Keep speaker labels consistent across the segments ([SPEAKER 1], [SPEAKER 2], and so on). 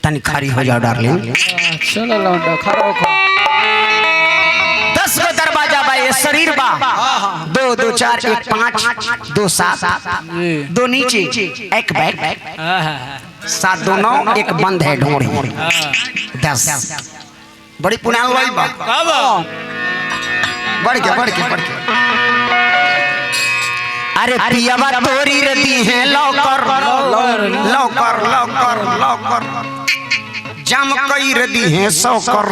[SPEAKER 1] तनी खड़ी हो जाओ डार्लिंग।
[SPEAKER 2] चलो लौंडा खड़ा हो।
[SPEAKER 1] 10 गो दरवाजा बा ये शरीर बा। 2 2 4 1 5 2 7 2 नीचे 1 बैक 7 2 9 1 बंद है ढोड़ी 10। बड़ी पुरानी वाली बा। बढ़ के अरे पियावा तोरी रदी है लौकर जम कई रदी है सौकर।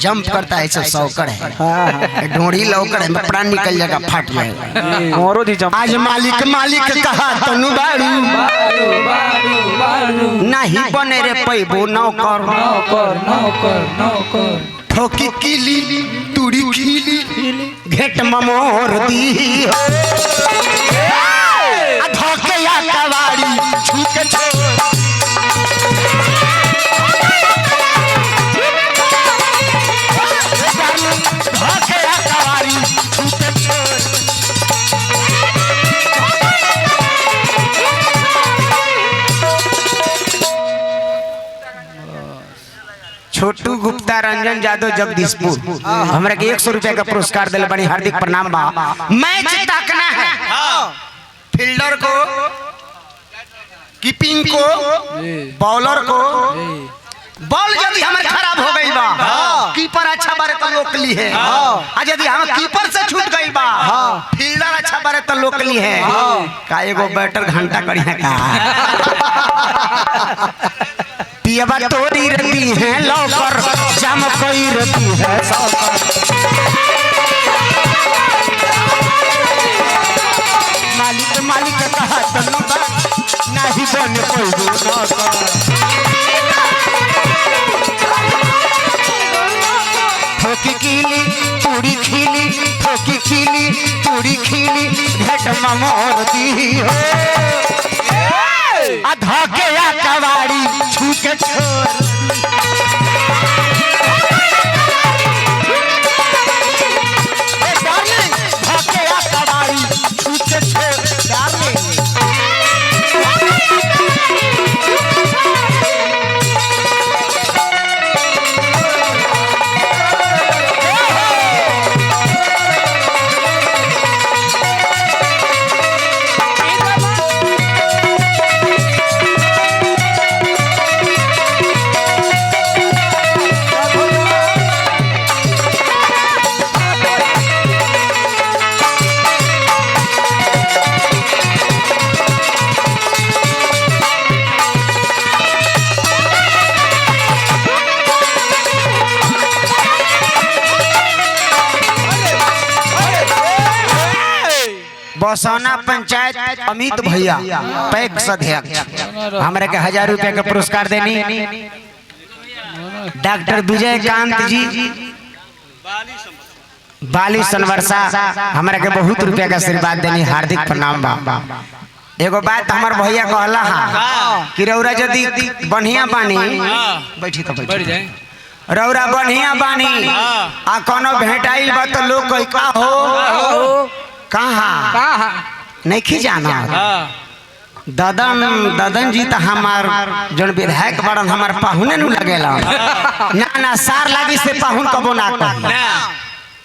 [SPEAKER 1] जंप करता है सब सौकर है। ढोड़ी लौकर है प्राण निकल जाएगा फट जाएगा। आज मालिक कहा तनु बारू नहीं बने रे पैबो नौकर। ठोकी कीली तुड़ी खीली घेट ममोर दी धोके या कवाड़ी छूके छोटू गुप्ता रंजन यादव जगदीशपुर हमरा के 100 रुपया का पुरस्कार दिले बनी हार्दिक प्रणाम बा। मैच ताकना है फील्डर को कीपिंग को बॉलर को। बॉल यदि हमारे खराब हो गई बा कीपर अच्छा बारे तो लोकली है। आज यदि हम कीपर से छूट गई बा फील्डर अच्छा बारे तो लोकली है। का एगो बैटर घंटा करी है का पियावा तोरी रती है लौकर जम कोई रती है सौकर। मालिक कहा तनु नहीं बने कोई नौकर। ठोकी कीली पूरी खीली ठोकी खीली पूरी खीली घेट ममोर दी हो धोके या कवाड़ी छूके छोड़। धोके या कवाड़ी छूके छोड़ डार्लिंग। बसौना पंचायत अमित भैया पैक्स अध्यक्ष हमरा के 1000 रुपया का पुरस्कार देनी। डॉक्टर विजयकांत जी बाली सनवर्षा हमरा के बहुत रुपया का आशीर्वाद देनी हार्दिक प्रणाम बा। एगो बात हमर भैया कहला कि रौरा यदि बढ़िया बानी बैठी तो बैठ रौरा बढ़िया बानी आ कोनो भेटाई बा तो लोग कहि का हो कहाँ नहीं जाना। ददन जी तो हमार जन विधायक बड़न हमार पाहुने नु लगेला ना सार लागी से पाहुन कबो ना कही।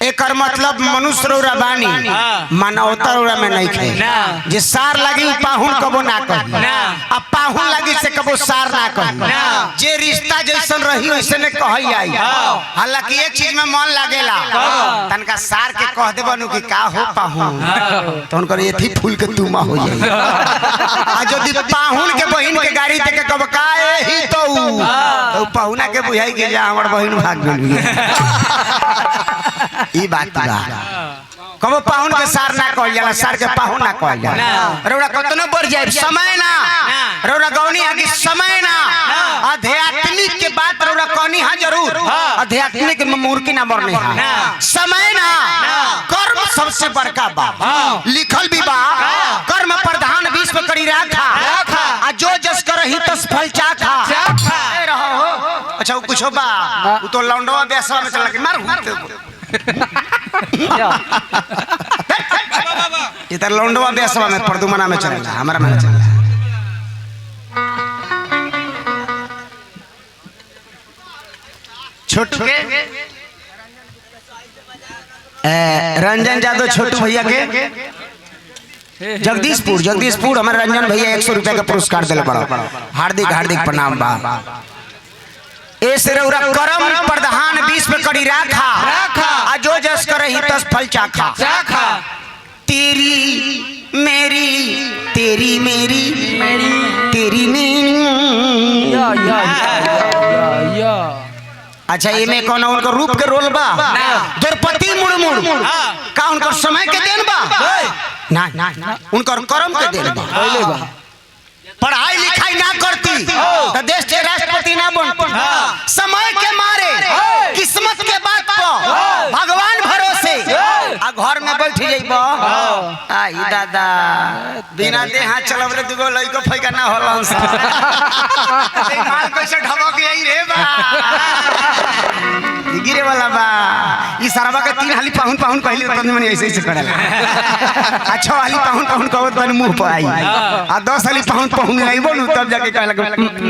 [SPEAKER 1] एकर मतलब मनुष्य रौरा बानी मानवता रौरा में नहीं खे जे सार लगी पाहुन कबो ना कही अब पाहुन लगी से कबो सार ना कही। जे रिश्ता जैसन रही वैसे ने कही आई। हालांकि एक चीज में मन लागेला तनका सार के कह देबनु कि का हो पाहुन तो उनकर एथी फूल के तुमा हो जाई। आ जदी पाहुन के बहिन के गाड़ी देके कब का एही तो पाहुना के बुझाई के जा हमर बहिन भाग गेली। ई बात बा कबो पाहुन के सार ना कहल जाला सार के पाहुन ना कहल जाला। रौरा कतनो बढ़ जाए समय ना रौरा गौनी है कि समय ना आध्यात्मिक के बात रौरा कहनी है जरूर आध्यात्मिक में मूर्ति ना मरने है समय ना कर्म सबसे बड़का बा लिखल भी बा कर्म प्रधान विश्व करी रखा आ जो जस करही तस फल चाखा। अच्छा कुछ बा तो लौंडवा बेसवा में चला के मार इधर लौंडवा बेसवा में परदुमना में चला हमारा में चला। छोटू के रंजन यादव छोटू भैया के जगदीशपुर हमारे रंजन भैया 100 रुपया का पुरस्कार दिल बड़ा हार्दिक हार्दिक प्रणाम बा। ऐसे रउरा करम प्रधान 20 पे कड़ी राखा आ जो जस करही तस फल चाखा तेरी मेरी तेरी मेरी तेरी मेरी
[SPEAKER 2] या
[SPEAKER 1] अच्छा ये में कौन उनका रूप के रोल बा द्रौपदी मुर्मू का उनका समय के देन बा ना उनका कर्म के देन बा
[SPEAKER 2] पहले बा
[SPEAKER 1] पढ़ाई लिखाई ना करती तो देश के राष्ट्रपति ना बनती समय के मारे किस्मत के बात पर भगवान भरोसे आ घर में बैठ जाइबो आई दादा बिना दे हाथ चलब रे दुगो लइको फैका ना होलन से माल कैसे ढबक आई रे बा गिरे वाला बा ई सरबा के 3 हाली पाहुन कहली तनी मनी ऐसे करेला अच्छा हाली पाहुन कहत बन मुंह पर आई आ 10 हाली पाहुन आई बोलू तब जाके कहला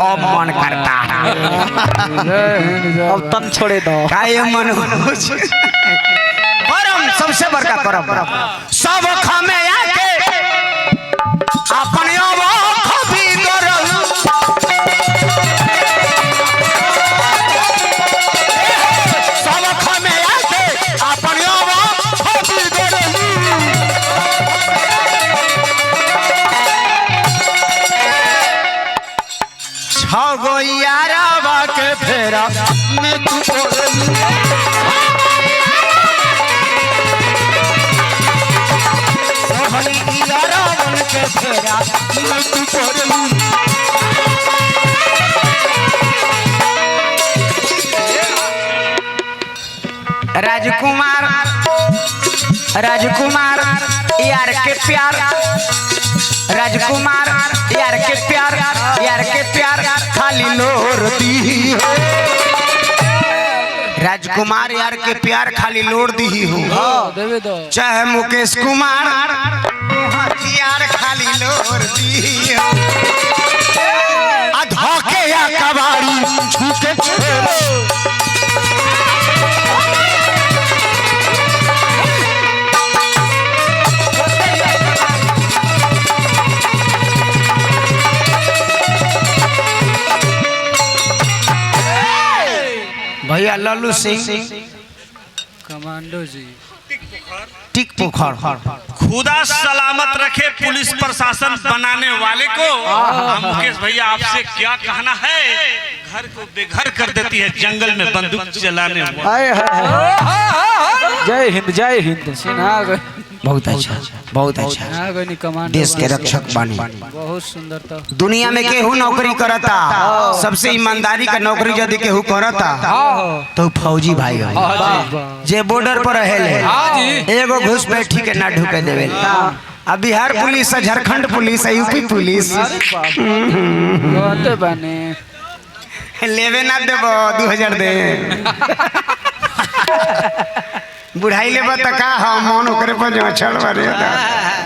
[SPEAKER 1] अब मन करता
[SPEAKER 2] अब तन छोड़े दो
[SPEAKER 1] काय मन करम सबसे बड़का करम सब खमे आके अपने आँख भी करम सब खमे आके अपने आँख भी करम छगो यारावा के फेरा में तू बोलली सहनी यारावन के फेरा में तू बोलली राजकुमार यार के प्यार राजकुमार यार के प्यार खाली लोर दी हो राजकुमार यार के प्यार खाली लोर दी हो
[SPEAKER 2] देवे दो
[SPEAKER 1] चाहे मुकेश कुमार यार खाली लोर दी हो धोखे या कबाड़ी झूठे भैया लल्लू सिंह
[SPEAKER 2] कमांडो जी
[SPEAKER 1] टिक पोखर
[SPEAKER 3] खुदा सलामत रखे पुलिस प्रशासन बनाने वाले को। मुकेश भैया आपसे क्या कहना है? घर को बेघर कर देती है जंगल में बंदूक चलाने वाले।
[SPEAKER 2] जय हिंद सिन्हा गए
[SPEAKER 1] बहुत अच्छा
[SPEAKER 2] गए कमांडो
[SPEAKER 1] देश के रक्षक बानी
[SPEAKER 2] बहुत सुंदर था
[SPEAKER 1] दुनिया में केहू नौकरी करता सबसे ईमानदारी का नौकरी यदि केहू करता तो फौजी भाई है जे बॉर्डर पर रहेले एगो घुसपैठी के ना ढुके देवे अब Bihar police Jharkhand police UP police
[SPEAKER 2] बने
[SPEAKER 1] लेवे ना देबो 2000 दे बुढ़ाई लेबो त का हम मन ओकरे पर जो छड़ मारे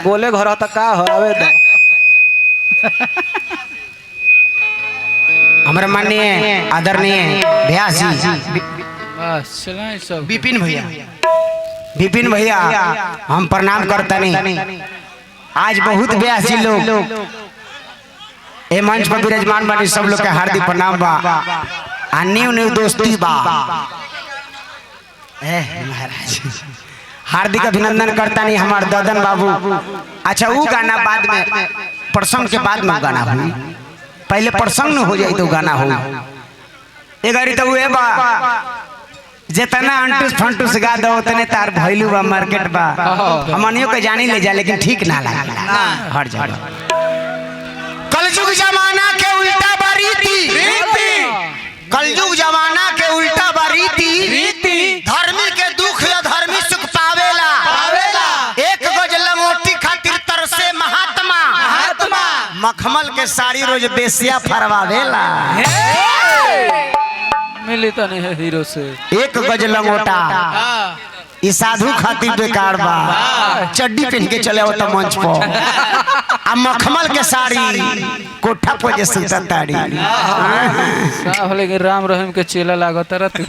[SPEAKER 2] बोले घर त का हवे दो
[SPEAKER 1] हमरा माननीय आदरणीय व्यास जी
[SPEAKER 2] बस चलाए सब
[SPEAKER 1] विपिन भैया हम प्रणाम करतनी। आज बहुत व्यास जी लोग ए मंच पर विराजमान बानी सब लोग के हार्दिक प्रणाम बा आ न्यू दोस्ती बा महाराज हार्दिक अभिनंदन करता नहीं हमार ददन बाबू। अच्छा वो गाना बाद में प्रसंग के बाद में गाना हुई पहले प्रसंग न हो जाए तो गाना हो एगारी तो हुए बा जितना अंटूस फंटूस गा दो उतने तार भैलू बा मार्केट बा हमनियों के जानी ले जा लेकिन ठीक ना लगा हर जगह कलयुग जमाना के उल्टा बारीती कलयुग जमाना के उल्टा बारीती धर्मी के दुख या धर्मी सुख पावेला एक गज लंगोटी खातिर तरसे महात्मा मखमल के साड़ी रोज बेसिया फरवावेला
[SPEAKER 2] मिली तो नहीं है हीरो से
[SPEAKER 1] एक गज लंगोटा ई साधु खातिर बेकार बा चड्डी पहन के चले होता मंच पर आ मखमल के साड़ी कोठा पर जे सुतताड़ी
[SPEAKER 2] साहब लेकिन राम रहीम के चेला लागत रहत